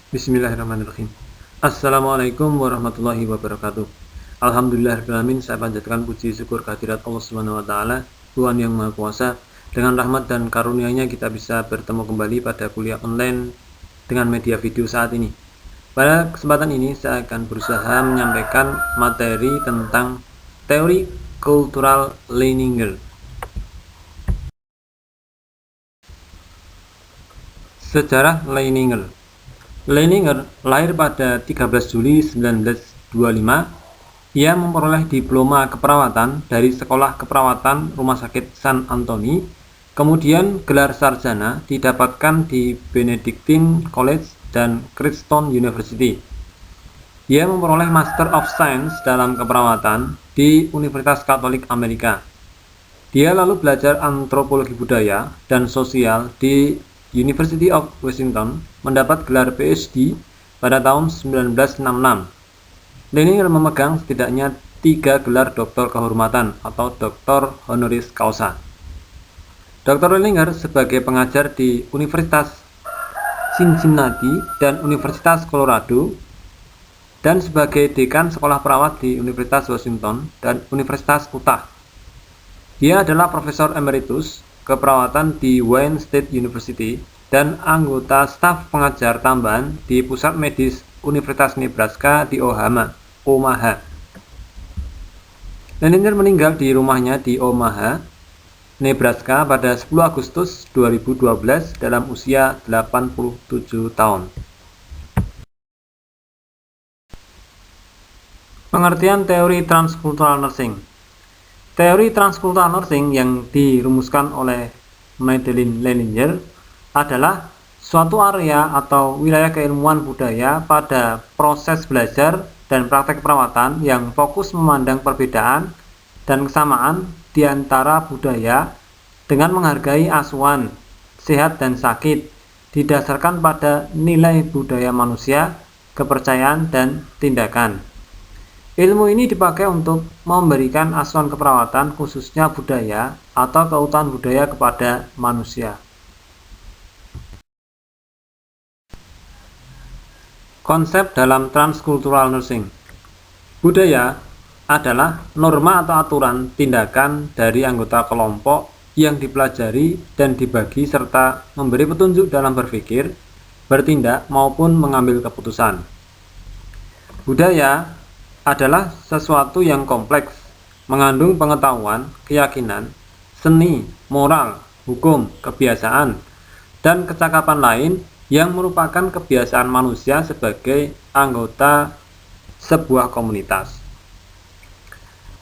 Bismillahirrahmanirrahim. Assalamualaikum warahmatullahi wabarakatuh. Alhamdulillahirrahmanirrahim. Saya panjatkan puji syukur kehadirat Allah Subhanahu wa taala, Tuhan yang Maha Kuasa. Dengan rahmat dan karunia-Nya kita bisa bertemu kembali pada kuliah online dengan media video saat ini. Pada kesempatan ini saya akan berusaha menyampaikan materi tentang teori cultural Leininger. Sejarah Leininger. Leininger lahir pada 13 Juli 1925. Ia memperoleh diploma keperawatan dari Sekolah Keperawatan Rumah Sakit San Antoni. Kemudian gelar sarjana didapatkan di Benedictine College dan Keystone University. Ia memperoleh Master of Science dalam keperawatan di Universitas Katolik Amerika. Dia lalu belajar antropologi budaya dan sosial di University of Washington, mendapat gelar PhD pada tahun 1966. Leininger memegang setidaknya 3 gelar doktor kehormatan atau doktor honoris causa. Dr. Leininger sebagai pengajar di Universitas Cincinnati dan Universitas Colorado, dan sebagai dekan sekolah perawat di Universitas Washington dan Universitas Utah. Dia adalah profesor emeritus keperawatan di Wayne State University dan anggota staf pengajar tambahan di Pusat Medis Universitas Nebraska di Omaha. Leininger meninggal di rumahnya di Omaha, Nebraska pada 10 Agustus 2012 dalam usia 87 tahun. Pengertian teori transcultural nursing. Teori transcultural nursing yang dirumuskan oleh Madeleine Leininger adalah suatu area atau wilayah keilmuan budaya pada proses belajar dan praktek perawatan yang fokus memandang perbedaan dan kesamaan di antara budaya dengan menghargai asuhan, sehat dan sakit, didasarkan pada nilai budaya manusia, kepercayaan, dan tindakan. Ilmu ini dipakai untuk memberikan asuhan keperawatan khususnya budaya atau keutuhan budaya kepada manusia. Konsep dalam transcultural nursing. Budaya adalah norma atau aturan tindakan dari anggota kelompok yang dipelajari dan dibagi serta memberi petunjuk dalam berpikir, bertindak maupun mengambil keputusan. Budaya adalah sesuatu yang kompleks, mengandung pengetahuan, keyakinan, seni, moral, hukum, kebiasaan, dan kecakapan lain yang merupakan kebiasaan manusia sebagai anggota sebuah komunitas.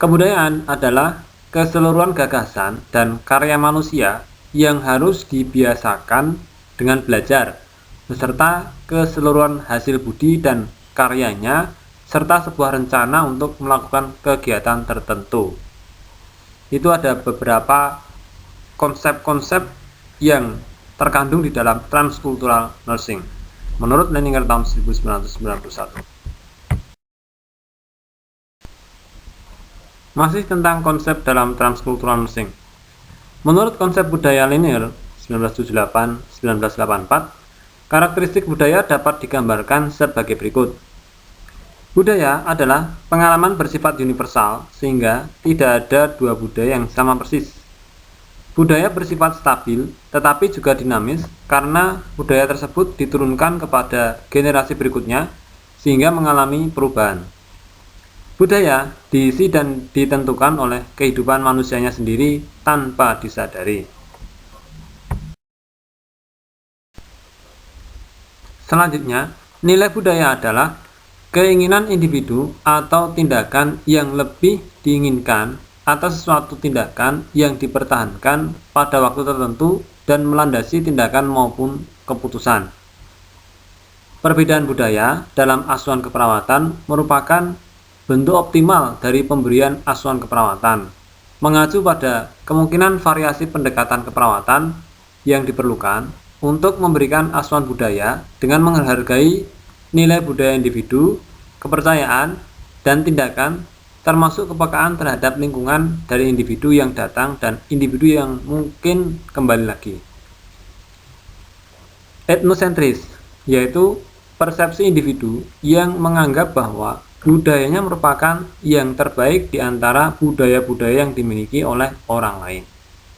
Kebudayaan adalah keseluruhan gagasan dan karya manusia yang harus dibiasakan dengan belajar, beserta keseluruhan hasil budi dan karyanya, serta sebuah rencana untuk melakukan kegiatan tertentu. Itu ada beberapa konsep-konsep yang terkandung di dalam transcultural nursing menurut Leininger tahun 1991. Masih tentang konsep dalam transcultural nursing. Menurut konsep budaya Leininger 1978-1984, karakteristik budaya dapat digambarkan sebagai berikut. Budaya adalah pengalaman bersifat universal sehingga tidak ada dua budaya yang sama persis. Budaya bersifat stabil tetapi juga dinamis karena budaya tersebut diturunkan kepada generasi berikutnya sehingga mengalami perubahan. Budaya diisi dan ditentukan oleh kehidupan manusianya sendiri tanpa disadari. Selanjutnya, nilai budaya adalah keinginan individu atau tindakan yang lebih diinginkan atau sesuatu tindakan yang dipertahankan pada waktu tertentu dan melandasi tindakan maupun keputusan. Perbedaan budaya dalam asuhan keperawatan merupakan bentuk optimal dari pemberian asuhan keperawatan, mengacu pada kemungkinan variasi pendekatan keperawatan yang diperlukan untuk memberikan asuhan budaya dengan menghargai nilai budaya individu, kepercayaan, dan tindakan, termasuk kepekaan terhadap lingkungan dari individu yang datang dan individu yang mungkin kembali lagi. Etnosentris, yaitu persepsi individu yang menganggap bahwa budayanya merupakan yang terbaik di antara budaya-budaya yang dimiliki oleh orang lain.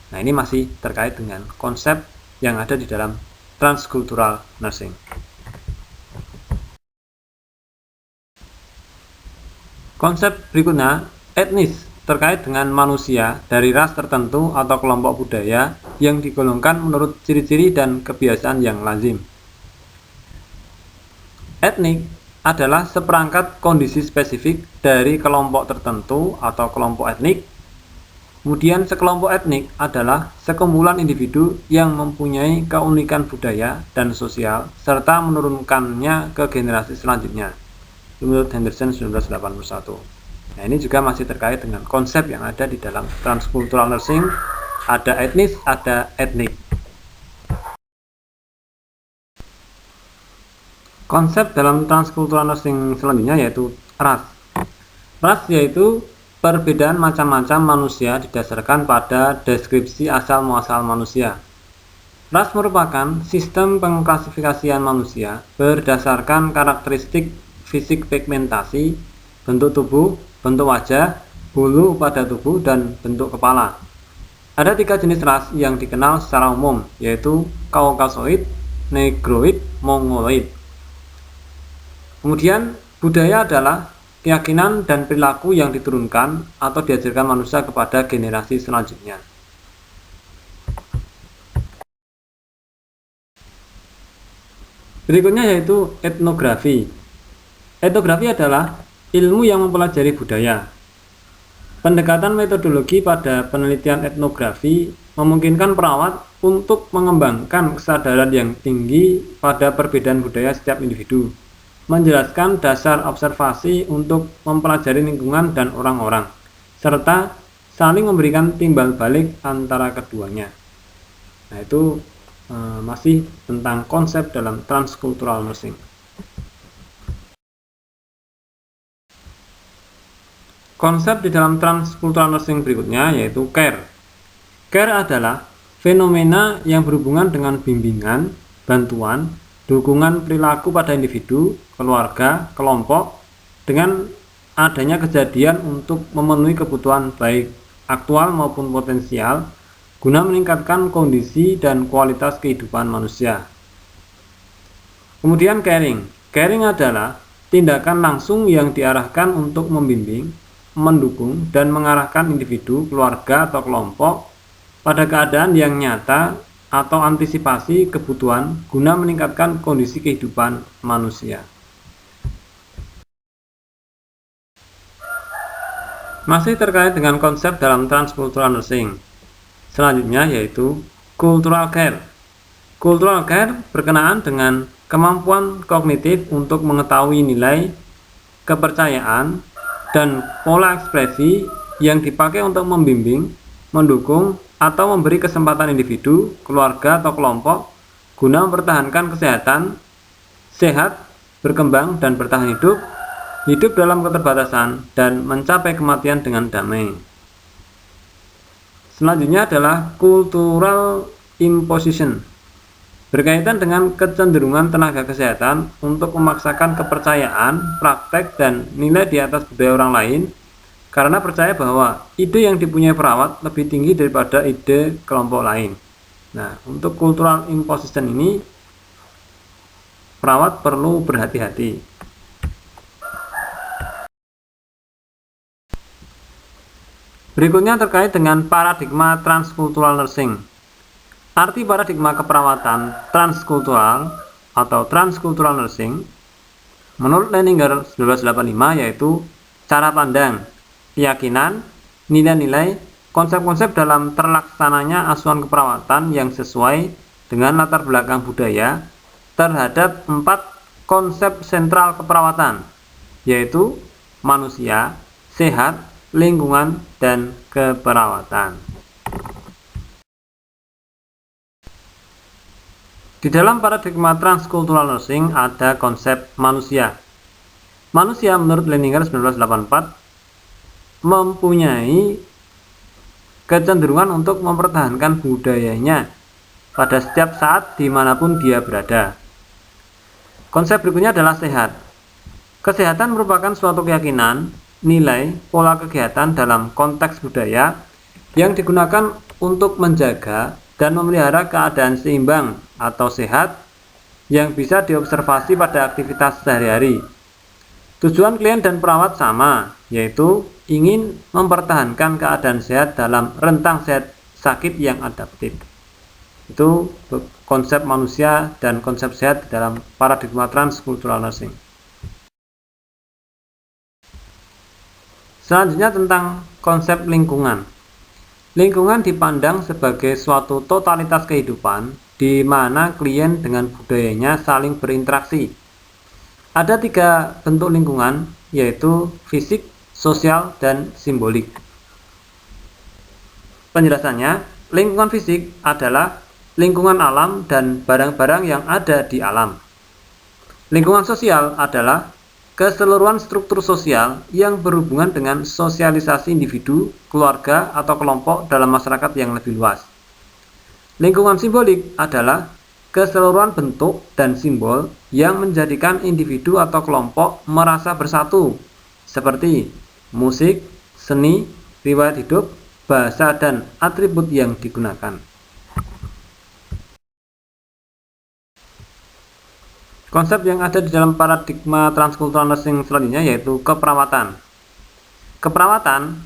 Nah, ini masih terkait dengan konsep yang ada di dalam transcultural nursing. Konsep berikutnya, etnis, terkait dengan manusia dari ras tertentu atau kelompok budaya yang digolongkan menurut ciri-ciri dan kebiasaan yang lazim. Etnik adalah seperangkat kondisi spesifik dari kelompok tertentu atau kelompok etnik. Kemudian sekelompok etnik adalah sekumpulan individu yang mempunyai keunikan budaya dan sosial serta menurunkannya ke generasi selanjutnya. Menurut Henderson 1981. Nah, ini juga masih terkait dengan konsep yang ada di dalam transcultural nursing. Ada etnis, ada etnik. Konsep dalam transcultural nursing selanjutnya yaitu ras. Ras yaitu perbedaan macam-macam manusia didasarkan pada deskripsi asal-muasal manusia. Ras merupakan sistem pengklasifikasian manusia berdasarkan karakteristik fisik pigmentasi, bentuk tubuh, bentuk wajah, bulu pada tubuh, dan bentuk kepala. Ada 3 jenis ras yang dikenal secara umum, yaitu Kaukasoid, Negroid, Mongoloid. Kemudian, budaya adalah keyakinan dan perilaku yang diturunkan atau diajarkan manusia kepada generasi selanjutnya. Berikutnya yaitu etnografi. Etnografi adalah ilmu yang mempelajari budaya. Pendekatan metodologi pada penelitian etnografi memungkinkan perawat untuk mengembangkan kesadaran yang tinggi pada perbedaan budaya setiap individu, menjelaskan dasar observasi untuk mempelajari lingkungan dan orang-orang, serta saling memberikan timbal balik antara keduanya. Nah, itu masih tentang konsep dalam transcultural nursing. Konsep di dalam transcultural nursing berikutnya yaitu care. Care adalah fenomena yang berhubungan dengan bimbingan, bantuan, dukungan perilaku pada individu, keluarga, kelompok, dengan adanya kejadian untuk memenuhi kebutuhan baik aktual maupun potensial, guna meningkatkan kondisi dan kualitas kehidupan manusia. Kemudian caring. Caring adalah tindakan langsung yang diarahkan untuk membimbing, mendukung, dan mengarahkan individu, keluarga, atau kelompok pada keadaan yang nyata atau antisipasi kebutuhan guna meningkatkan kondisi kehidupan manusia. Masih terkait dengan konsep dalam transcultural nursing. Selanjutnya yaitu cultural care. Cultural care berkenaan dengan kemampuan kognitif untuk mengetahui nilai, kepercayaan, dan pola ekspresi yang dipakai untuk membimbing, mendukung, atau memberi kesempatan individu, keluarga, atau kelompok guna mempertahankan kesehatan, sehat, berkembang, dan bertahan hidup dalam keterbatasan, dan mencapai kematian dengan damai. Selanjutnya adalah cultural imposition, berkaitan dengan kecenderungan tenaga kesehatan untuk memaksakan kepercayaan, praktek, dan nilai di atas budaya orang lain karena percaya bahwa ide yang dipunyai perawat lebih tinggi daripada ide kelompok lain. Nah, untuk cultural imposition ini perawat perlu berhati-hati. Berikutnya terkait dengan paradigma transcultural nursing. Arti paradigma keperawatan transkultural atau transcultural nursing menurut Leininger 1985 yaitu cara pandang, keyakinan, nilai-nilai, konsep-konsep dalam terlaksananya asuhan keperawatan yang sesuai dengan latar belakang budaya terhadap 4 konsep sentral keperawatan, yaitu manusia, sehat, lingkungan, dan keperawatan. Di dalam paradigma transcultural nursing ada konsep manusia. Manusia menurut Leininger 1984 mempunyai kecenderungan untuk mempertahankan budayanya pada setiap saat dimanapun dia berada. Konsep berikutnya adalah sehat. Kesehatan merupakan suatu keyakinan, nilai, pola kegiatan dalam konteks budaya yang digunakan untuk menjaga dan memelihara keadaan seimbang atau sehat yang bisa diobservasi pada aktivitas sehari-hari. Tujuan klien dan perawat sama, yaitu ingin mempertahankan keadaan sehat dalam rentang sehat sakit yang adaptif. Itu konsep manusia dan konsep sehat dalam paradigma transkultural nursing. Selanjutnya tentang konsep lingkungan. Lingkungan dipandang sebagai suatu totalitas kehidupan di mana klien dengan budayanya saling berinteraksi. Ada 3 bentuk lingkungan, yaitu fisik, sosial, dan simbolik. Penjelasannya, lingkungan fisik adalah lingkungan alam dan barang-barang yang ada di alam. Lingkungan sosial adalah keseluruhan struktur sosial yang berhubungan dengan sosialisasi individu, keluarga, atau kelompok dalam masyarakat yang lebih luas. Lingkungan simbolik adalah keseluruhan bentuk dan simbol yang menjadikan individu atau kelompok merasa bersatu, seperti musik, seni, riwayat hidup, bahasa, dan atribut yang digunakan. Konsep yang ada di dalam paradigma transkultural nursing selanjutnya yaitu keperawatan. Keperawatan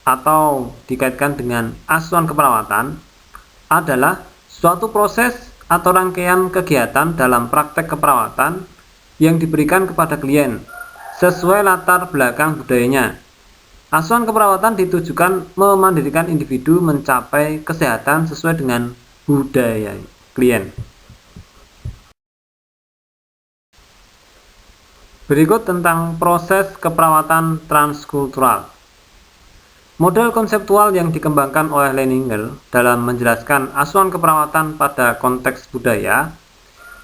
atau dikaitkan dengan asuhan keperawatan adalah suatu proses atau rangkaian kegiatan dalam praktek keperawatan yang diberikan kepada klien sesuai latar belakang budayanya. Asuhan keperawatan ditujukan memandirikan individu mencapai kesehatan sesuai dengan budaya klien. Berikut tentang proses keperawatan transkultural. Model konseptual yang dikembangkan oleh Leininger dalam menjelaskan asuhan keperawatan pada konteks budaya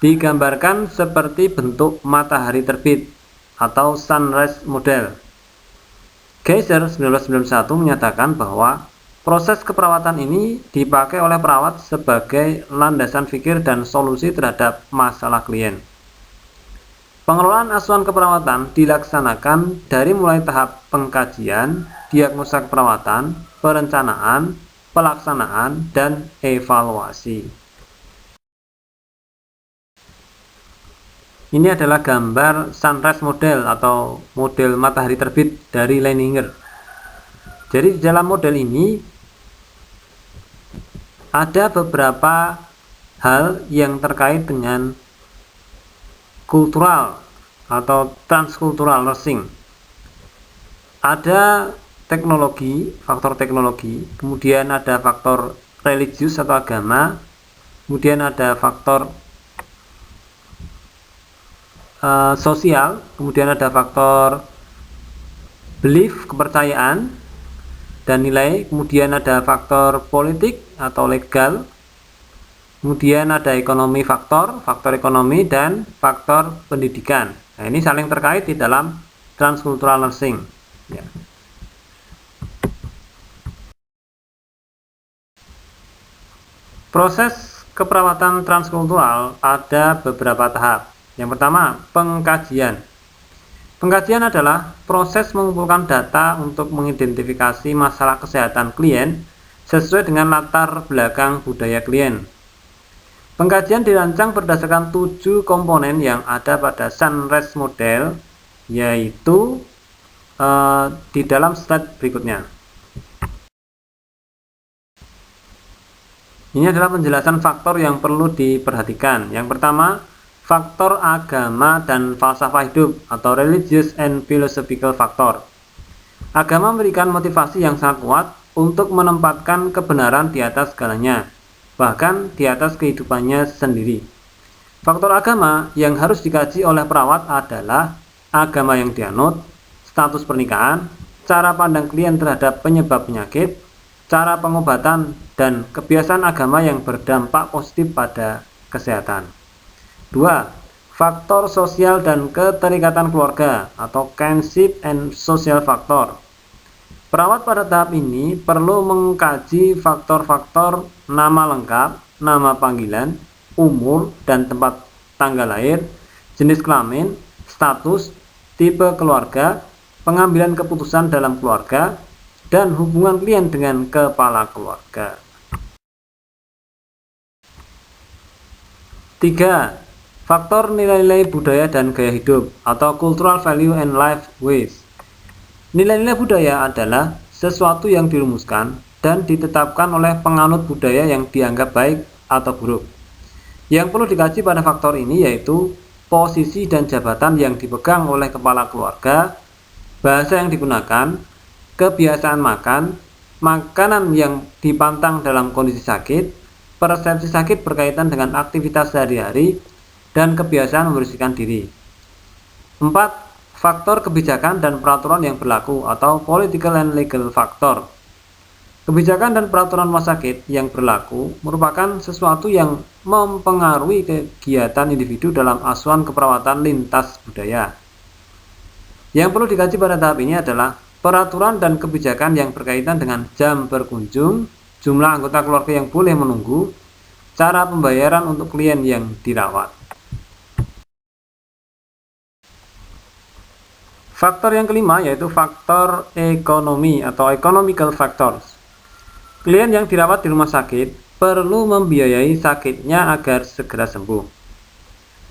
digambarkan seperti bentuk matahari terbit atau sunrise model. Geiser 1991 menyatakan bahwa proses keperawatan ini dipakai oleh perawat sebagai landasan pikir dan solusi terhadap masalah klien. Pengelolaan asuhan keperawatan dilaksanakan dari mulai tahap pengkajian, diagnosa keperawatan, perencanaan, pelaksanaan, dan evaluasi. Ini adalah gambar sunrise model atau model matahari terbit dari Leininger. Jadi di dalam model ini ada beberapa hal yang terkait dengan kultural atau transkultural nursing. Ada teknologi, faktor teknologi, kemudian ada faktor religius atau agama, kemudian ada faktor sosial, kemudian ada faktor belief, kepercayaan dan nilai, kemudian ada faktor politik atau legal, kemudian ada ekonomi faktor ekonomi, dan faktor pendidikan. Nah, ini saling terkait di dalam transkultural nursing. Ya. Proses keperawatan transkultural ada beberapa tahap. Yang pertama, pengkajian. Pengkajian adalah proses mengumpulkan data untuk mengidentifikasi masalah kesehatan klien sesuai dengan latar belakang budaya klien. Pengkajian dirancang berdasarkan 7 komponen yang ada pada sunrise model, yaitu di dalam slide berikutnya. Ini adalah penjelasan faktor yang perlu diperhatikan. Yang pertama, faktor agama dan falsafah hidup atau religious and philosophical factor. Agama memberikan motivasi yang sangat kuat untuk menempatkan kebenaran di atas segalanya, bahkan di atas kehidupannya sendiri. Faktor agama yang harus dikaji oleh perawat adalah agama yang dianut, status pernikahan, cara pandang klien terhadap penyebab penyakit, cara pengobatan, dan kebiasaan agama yang berdampak positif pada kesehatan. 2. Faktor sosial dan keterikatan keluarga atau kinship and social factor. Perawat pada tahap ini perlu mengkaji faktor-faktor nama lengkap, nama panggilan, umur, dan tempat tanggal lahir, jenis kelamin, status, tipe keluarga, pengambilan keputusan dalam keluarga, dan hubungan klien dengan kepala keluarga. 3. Faktor nilai-nilai budaya dan gaya hidup atau cultural value and life ways. Nilai-nilai budaya adalah sesuatu yang dirumuskan dan ditetapkan oleh penganut budaya yang dianggap baik atau buruk. Yang perlu dikaji pada faktor ini yaitu posisi dan jabatan yang dipegang oleh kepala keluarga, bahasa yang digunakan, kebiasaan makan, makanan yang dipantang dalam kondisi sakit, persepsi sakit berkaitan dengan aktivitas sehari-hari, dan kebiasaan membersihkan diri. 4. Faktor kebijakan dan peraturan yang berlaku atau political and legal factor. Kebijakan dan peraturan rumah sakit yang berlaku merupakan sesuatu yang mempengaruhi kegiatan individu dalam asuhan keperawatan lintas budaya. Yang perlu dikaji pada tahap ini adalah peraturan dan kebijakan yang berkaitan dengan jam berkunjung, jumlah anggota keluarga yang boleh menunggu, cara pembayaran untuk klien yang dirawat. Faktor yang kelima yaitu faktor ekonomi atau economical factors. Klien yang dirawat di rumah sakit perlu membiayai sakitnya agar segera sembuh.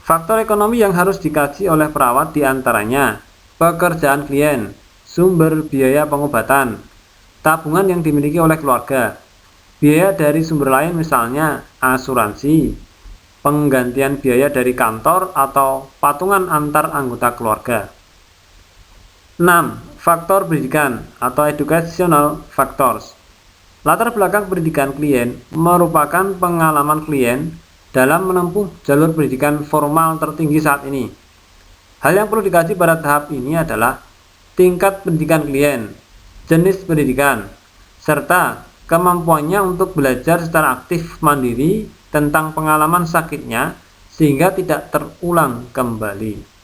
Faktor ekonomi yang harus dikaji oleh perawat diantaranya pekerjaan klien, sumber biaya pengobatan, tabungan yang dimiliki oleh keluarga, biaya dari sumber lain misalnya asuransi, penggantian biaya dari kantor atau patungan antar anggota keluarga. 6. Faktor pendidikan atau educational factors. Latar belakang pendidikan klien merupakan pengalaman klien dalam menempuh jalur pendidikan formal tertinggi saat ini. Hal yang perlu dikaji pada tahap ini adalah tingkat pendidikan klien, jenis pendidikan, serta kemampuannya untuk belajar secara aktif mandiri tentang pengalaman sakitnya sehingga tidak terulang kembali.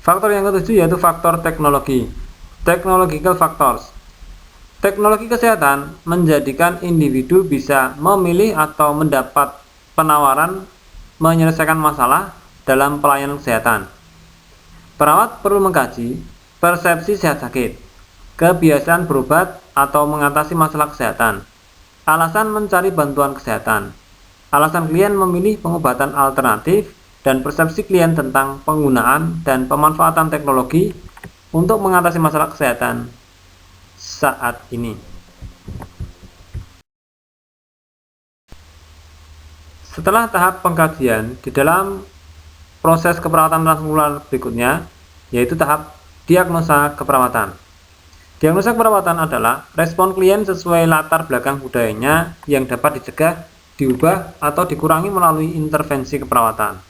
Faktor yang ketujuh yaitu faktor teknologi. Technological factors. Teknologi kesehatan menjadikan individu bisa memilih atau mendapat penawaran menyelesaikan masalah dalam pelayanan kesehatan. Perawat perlu mengkaji persepsi sehat sakit, kebiasaan berobat atau mengatasi masalah kesehatan, alasan mencari bantuan kesehatan, alasan klien memilih pengobatan alternatif, dan persepsi klien tentang penggunaan dan pemanfaatan teknologi untuk mengatasi masalah kesehatan saat ini. Setelah tahap pengkajian, di dalam proses keperawatan transkultural berikutnya, yaitu tahap diagnosa keperawatan. Diagnosa keperawatan adalah respon klien sesuai latar belakang budayanya yang dapat dicegah, diubah, atau dikurangi melalui intervensi keperawatan.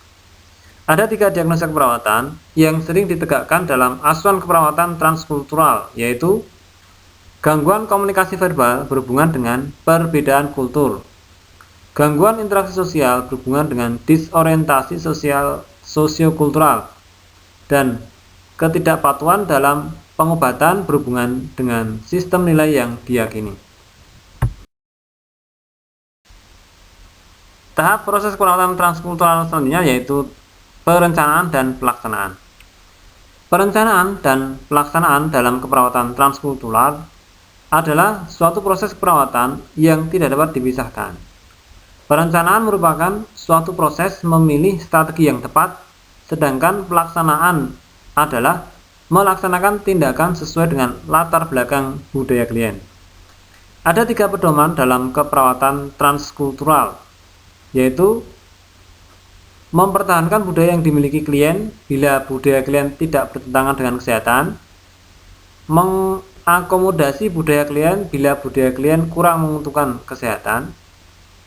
Ada 3 diagnosa keperawatan yang sering ditegakkan dalam asuhan keperawatan transkultural, yaitu gangguan komunikasi verbal berhubungan dengan perbedaan kultur, gangguan interaksi sosial berhubungan dengan disorientasi sosial sosiokultural, dan ketidakpatuhan dalam pengobatan berhubungan dengan sistem nilai yang diyakini. Tahap proses keperawatan transkultural selanjutnya yaitu perencanaan dan pelaksanaan. Perencanaan dan pelaksanaan dalam keperawatan transkultural adalah suatu proses keperawatan yang tidak dapat dipisahkan. Perencanaan merupakan suatu proses memilih strategi yang tepat, sedangkan pelaksanaan adalah melaksanakan tindakan sesuai dengan latar belakang budaya klien. Ada 3 pedoman dalam keperawatan transkultural, yaitu mempertahankan budaya yang dimiliki klien bila budaya klien tidak bertentangan dengan kesehatan, mengakomodasi budaya klien bila budaya klien kurang menguntungkan kesehatan,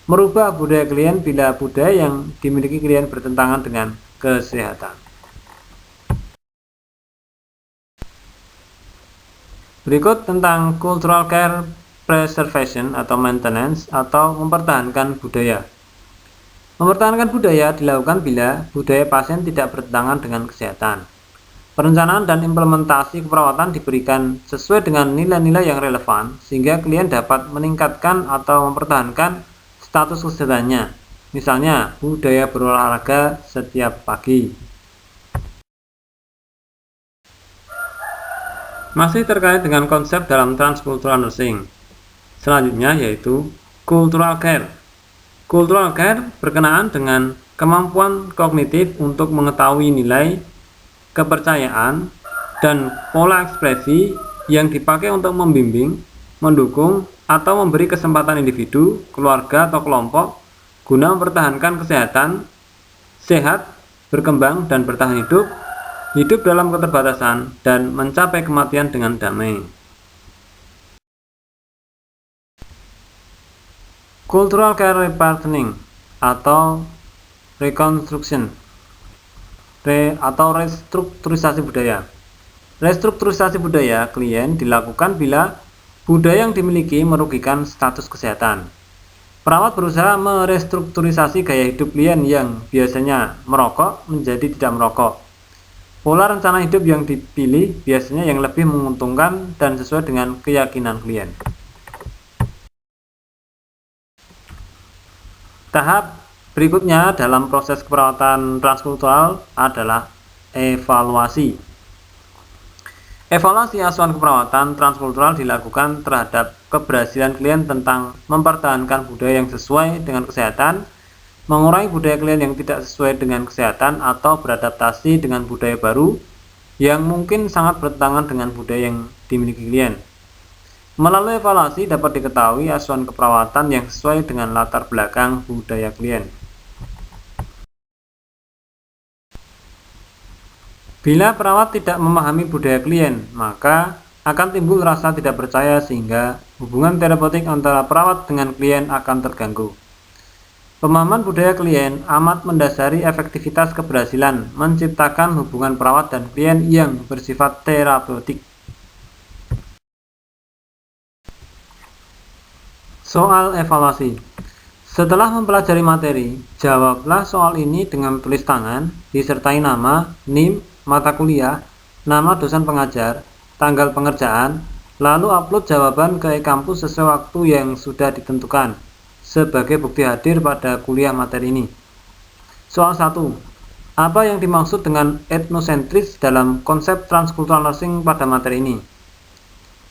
merubah budaya klien bila budaya yang dimiliki klien bertentangan dengan kesehatan. Berikut tentang cultural care preservation atau maintenance atau mempertahankan budaya. Mempertahankan budaya dilakukan bila budaya pasien tidak bertentangan dengan kesehatan. Perencanaan dan implementasi keperawatan diberikan sesuai dengan nilai-nilai yang relevan sehingga klien dapat meningkatkan atau mempertahankan status kesehatannya. Misalnya, budaya berolahraga setiap pagi. Masih terkait dengan konsep dalam transcultural nursing. Selanjutnya yaitu cultural care. Cultural care berkenaan dengan kemampuan kognitif untuk mengetahui nilai, kepercayaan, dan pola ekspresi yang dipakai untuk membimbing, mendukung, atau memberi kesempatan individu, keluarga, atau kelompok guna mempertahankan kesehatan, sehat, berkembang, dan bertahan hidup dalam keterbatasan, dan mencapai kematian dengan damai. Cultural care repartning atau reconstruction atau restrukturisasi budaya. Restrukturisasi budaya klien dilakukan bila budaya yang dimiliki merugikan status kesehatan. Perawat berusaha merestrukturisasi gaya hidup klien yang biasanya merokok menjadi tidak merokok. Pola rencana hidup yang dipilih biasanya yang lebih menguntungkan dan sesuai dengan keyakinan klien. Tahap berikutnya dalam proses keperawatan transkultural adalah evaluasi. Evaluasi asuhan keperawatan transkultural dilakukan terhadap keberhasilan klien tentang mempertahankan budaya yang sesuai dengan kesehatan, mengurangi budaya klien yang tidak sesuai dengan kesehatan, atau beradaptasi dengan budaya baru yang mungkin sangat bertentangan dengan budaya yang dimiliki klien. Melalui evaluasi dapat diketahui asuhan keperawatan yang sesuai dengan latar belakang budaya klien. Bila perawat tidak memahami budaya klien, maka akan timbul rasa tidak percaya sehingga hubungan terapeutik antara perawat dengan klien akan terganggu. Pemahaman budaya klien amat mendasari efektivitas keberhasilan menciptakan hubungan perawat dan klien yang bersifat terapeutik. Soal evaluasi. Setelah mempelajari materi, jawablah soal ini dengan tulis tangan, disertai nama, NIM, mata kuliah, nama dosen pengajar, tanggal pengerjaan, lalu upload jawaban ke e-kampus sesuai waktu yang sudah ditentukan sebagai bukti hadir pada kuliah materi ini. Soal 1. Apa yang dimaksud dengan etnosentris dalam konsep transcultural nursing pada materi ini?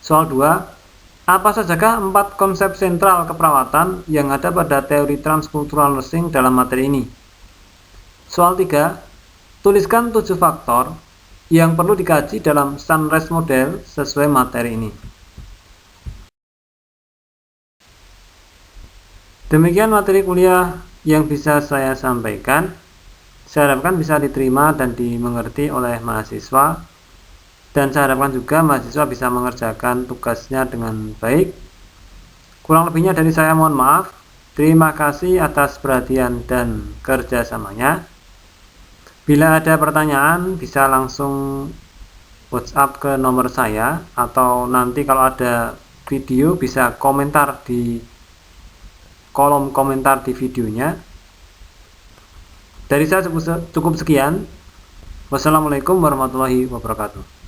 Soal 2. Apa sajakah 4 konsep sentral keperawatan yang ada pada teori transcultural nursing dalam materi ini? Soal 3. Tuliskan 7 faktor yang perlu dikaji dalam Sunrise Model sesuai materi ini. Demikian materi kuliah yang bisa saya sampaikan. Saya harapkan bisa diterima dan dimengerti oleh mahasiswa. Dan saya harapkan juga mahasiswa bisa mengerjakan tugasnya dengan baik. Kurang lebihnya dari saya mohon maaf. Terima kasih atas perhatian dan kerjasamanya. Bila ada pertanyaan bisa langsung WhatsApp ke nomor saya, atau nanti kalau ada video bisa komentar di kolom komentar di videonya. Dari saya cukup sekian. Wassalamualaikum warahmatullahi wabarakatuh.